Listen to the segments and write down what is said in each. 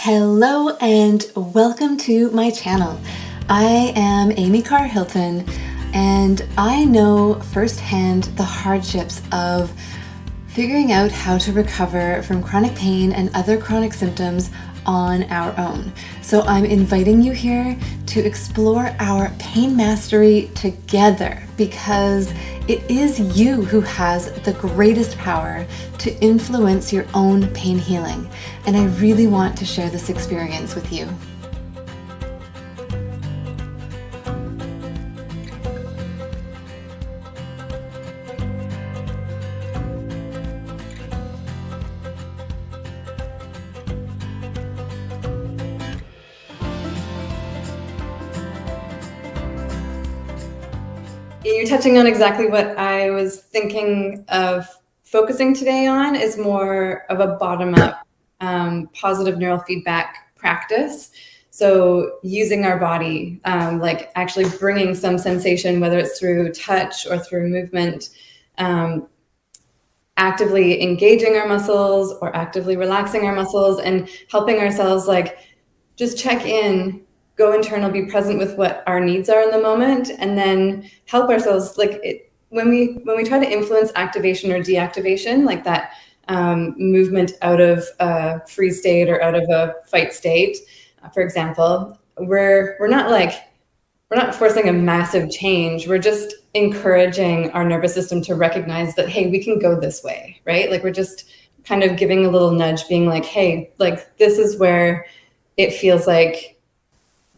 Hello and welcome to my channel. I am Amy Carr Hilton and I know firsthand the hardships of figuring out how to recover from chronic pain and other chronic symptoms on our own. So I'm inviting you here to explore our pain mastery together because it is you who has the greatest power to influence your own pain healing. And I really want to share this experience with you. You're touching on exactly what I was thinking of focusing today on, is more of a bottom-up positive neurofeedback practice. So using our body, like actually bringing some sensation, whether it's through touch or through movement, actively engaging our muscles or actively relaxing our muscles and helping ourselves like just check in, go internal, be present with what our needs are in the moment, and then help ourselves. When we try to influence activation or deactivation, like that movement out of a freeze state or out of a fight state, for example, we're not forcing a massive change. We're just encouraging our nervous system to recognize that, hey, we can go this way, right? Like we're just kind of giving a little nudge, being like, hey, like this is where it feels like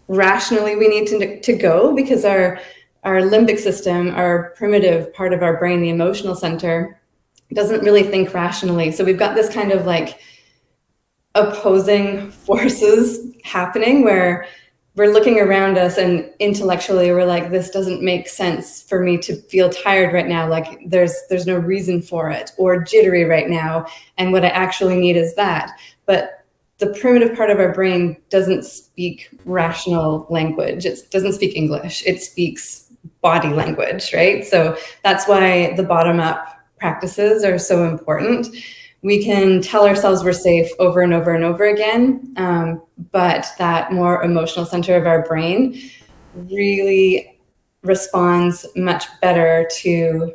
rationally we need to go, because our limbic system, our primitive part of our brain, the emotional center, doesn't really think rationally. So we've got this kind of like opposing forces happening where we're looking around us and intellectually we're like, this doesn't make sense for me to feel tired right now. Like there's no reason for it, or jittery right now. And what I actually need is that. But the primitive part of our brain doesn't speak rational language. It doesn't speak English. It speaks body language, right? So that's why the bottom-up practices are so important. We can tell ourselves we're safe over and over and over again, but that more emotional center of our brain really responds much better to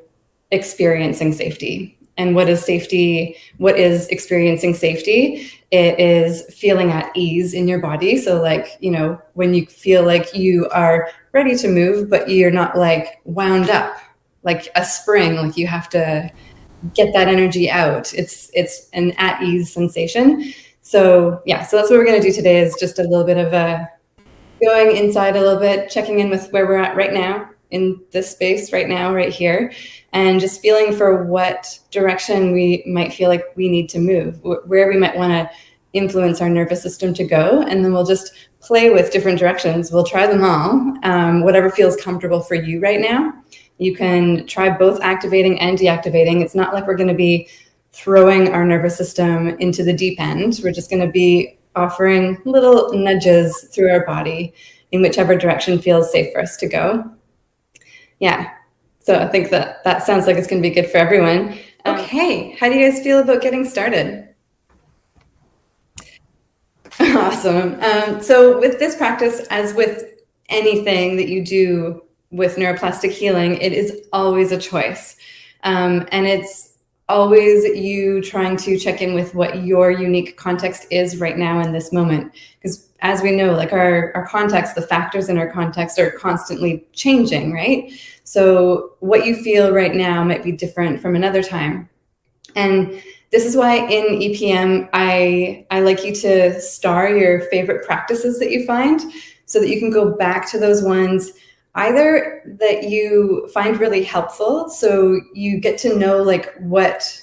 experiencing safety. And what is safety? What is experiencing safety? It is feeling at ease in your body. So like, you know, when you feel like you are ready to move, but you're not like wound up like a spring, like you have to get that energy out. It's an at ease sensation. So yeah, so that's what we're going to do today, is just a little bit of a going inside a little bit, checking in with where we're at right now in this space right now, right here, and just feeling for what direction we might feel like we need to move, where we might want to influence our nervous system to go. And then we'll just play with different directions. We'll try them all, whatever feels comfortable for you right now. You can try both activating and deactivating. It's not like we're going to be throwing our nervous system into the deep end. We're just going to be offering little nudges through our body in whichever direction feels safe for us to go. Yeah. So I think that sounds like it's going to be good for everyone. Okay. How do you guys feel about getting started? Awesome. So with this practice, as with anything that you do with neuroplastic healing, it is always a choice. And it's always you trying to check in with what your unique context is right now in this moment. Because as we know, like our context, the factors in our context are constantly changing, right? So what you feel right now might be different from another time. And this is why in EPM, I like you to star your favorite practices that you find, so that you can go back to those ones either that you find really helpful. So you get to know like what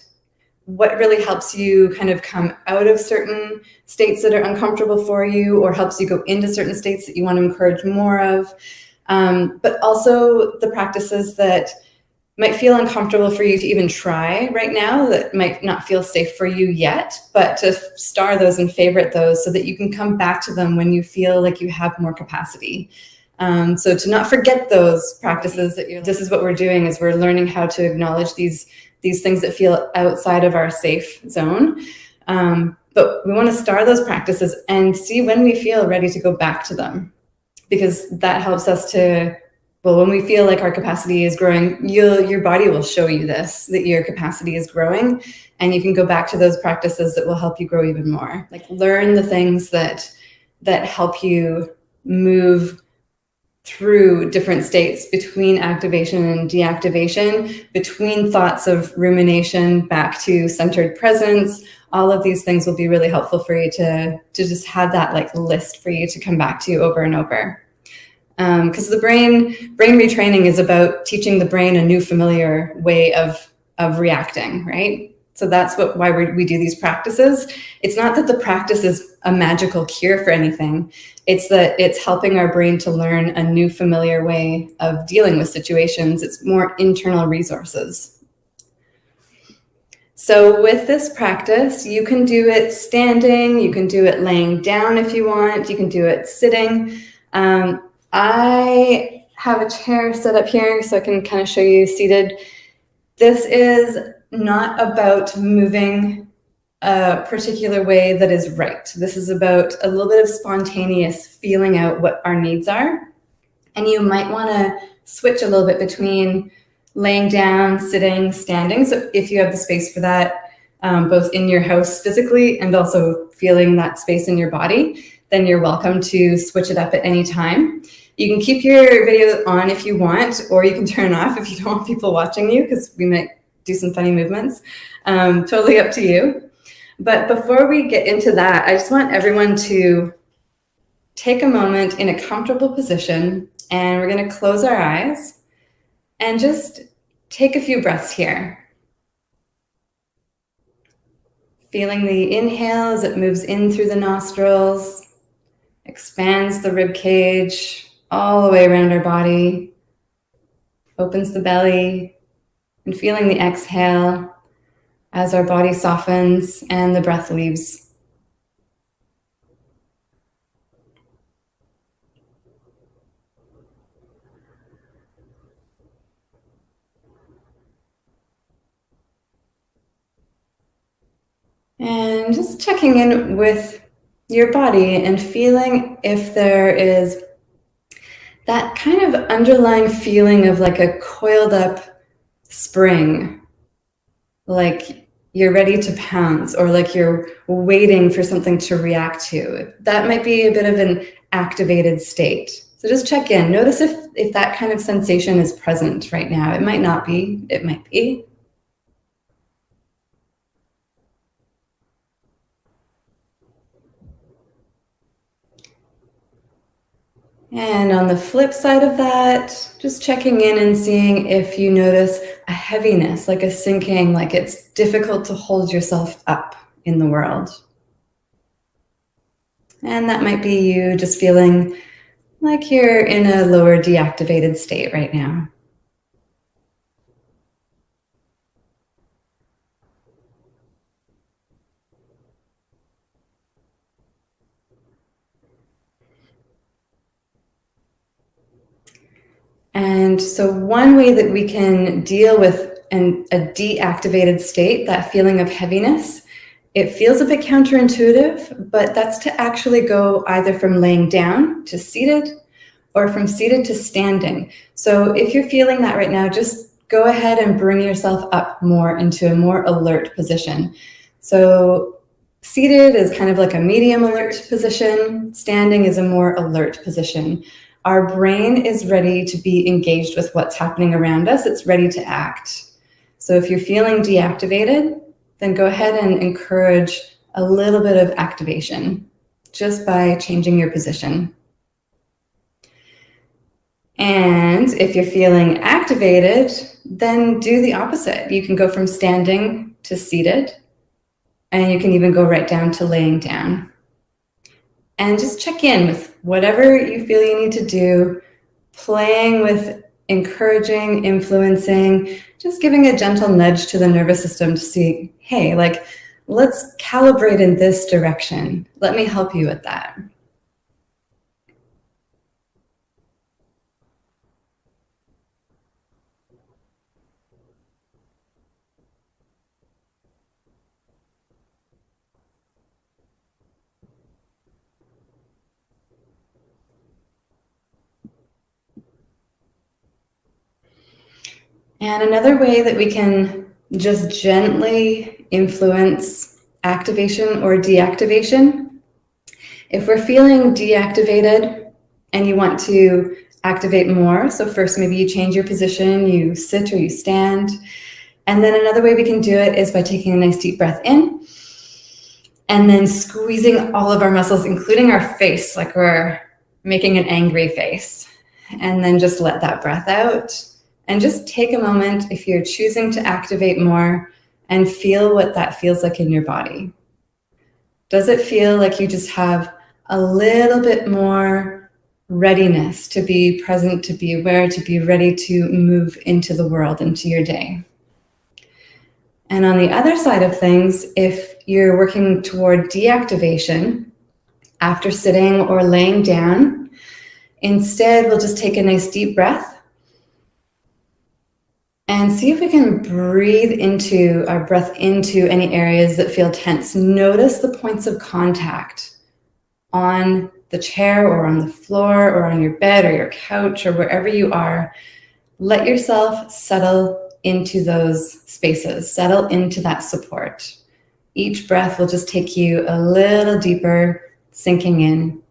really helps you kind of come out of certain states that are uncomfortable for you, or helps you go into certain states that you want to encourage more of. But also the practices that might feel uncomfortable for you to even try right now, that might not feel safe for you yet, but to star those and favorite those so that you can come back to them when you feel like you have more capacity. So to not forget those practices this is what we're doing, is we're learning how to acknowledge these things that feel outside of our safe zone. But we want to start those practices and see when we feel ready to go back to them, because that helps us to, well, when we feel like our capacity is growing, your body will show you this, that your capacity is growing, and you can go back to those practices that will help you grow even more. Like, learn the things that help you move through different states, between activation and deactivation, between thoughts of rumination back to centered presence. All of these things will be really helpful for you to just have that like list for you to come back to over and over. Because the brain retraining is about teaching the brain a new familiar way of reacting, right? So that's why we do these practices. It's not that the practice is a magical cure for anything. It's that it's helping our brain to learn a new familiar way of dealing with situations. It's more internal resources. So with this practice, you can do it standing, you can do it laying down if you want, you can do it sitting. I have a chair set up here so I can kind of show you seated. This is not about moving a particular way that is right. This is about a little bit of spontaneous feeling out what our needs are. And you might want to switch a little bit between laying down, sitting, standing. So if you have the space for that, both in your house physically and also feeling that space in your body, then you're welcome to switch it up at any time. You can keep your video on if you want, or you can turn it off if you don't want people watching you, because we might do some funny movements. Totally up to you. But before we get into that, I just want everyone to take a moment in a comfortable position, and we're going to close our eyes and just take a few breaths here. Feeling the inhale as it moves in through the nostrils, expands the rib cage all the way around our body, opens the belly, and feeling the exhale as our body softens and the breath leaves. And just checking in with your body and feeling if there is that kind of underlying feeling of like a coiled up spring, like you're ready to pounce, or like you're waiting for something to react to. That might be a bit of an activated state. So just check in. Notice if that kind of sensation is present right now. It might not be, it might be. And on the flip side of that, just checking in and seeing if you notice a heaviness, like a sinking, like it's difficult to hold yourself up in the world. And that might be you just feeling like you're in a lower deactivated state right now. And so one way that we can deal with a deactivated state, that feeling of heaviness, it feels a bit counterintuitive, but that's to actually go either from laying down to seated or from seated to standing. So if you're feeling that right now, just go ahead and bring yourself up more into a more alert position. So seated is kind of like a medium alert position. Standing is a more alert position. Our brain is ready to be engaged with what's happening around us. It's ready to act. So if you're feeling deactivated, then go ahead and encourage a little bit of activation just by changing your position. And if you're feeling activated, then do the opposite. You can go from standing to seated, and you can even go right down to laying down. And just check in with whatever you feel you need to do, playing with encouraging, influencing, just giving a gentle nudge to the nervous system to see, hey, like, let's calibrate in this direction. Let me help you with that. And another way that we can just gently influence activation or deactivation, if we're feeling deactivated and you want to activate more, so first maybe you change your position, you sit or you stand. And then another way we can do it is by taking a nice deep breath in and then squeezing all of our muscles, including our face, like we're making an angry face. And then just let that breath out. And just take a moment if you're choosing to activate more and feel what that feels like in your body. Does it feel like you just have a little bit more readiness to be present, to be aware, to be ready to move into the world, into your day? And on the other side of things, if you're working toward deactivation after sitting or laying down, instead we'll just take a nice deep breath and see if we can breathe into our breath into any areas that feel tense. Notice the points of contact on the chair or on the floor or on your bed or your couch or wherever you are. Let yourself settle into those spaces, settle into that support. Each breath will just take you a little deeper, sinking in.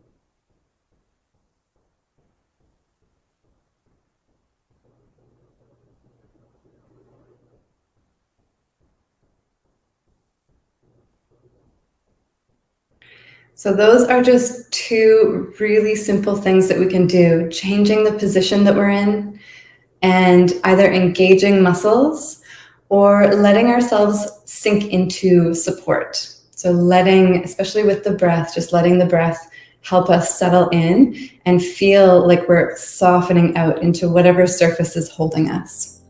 So those are just two really simple things that we can do. Changing the position that we're in and either engaging muscles or letting ourselves sink into support. So letting, especially with the breath, just letting the breath help us settle in and feel like we're softening out into whatever surface is holding us.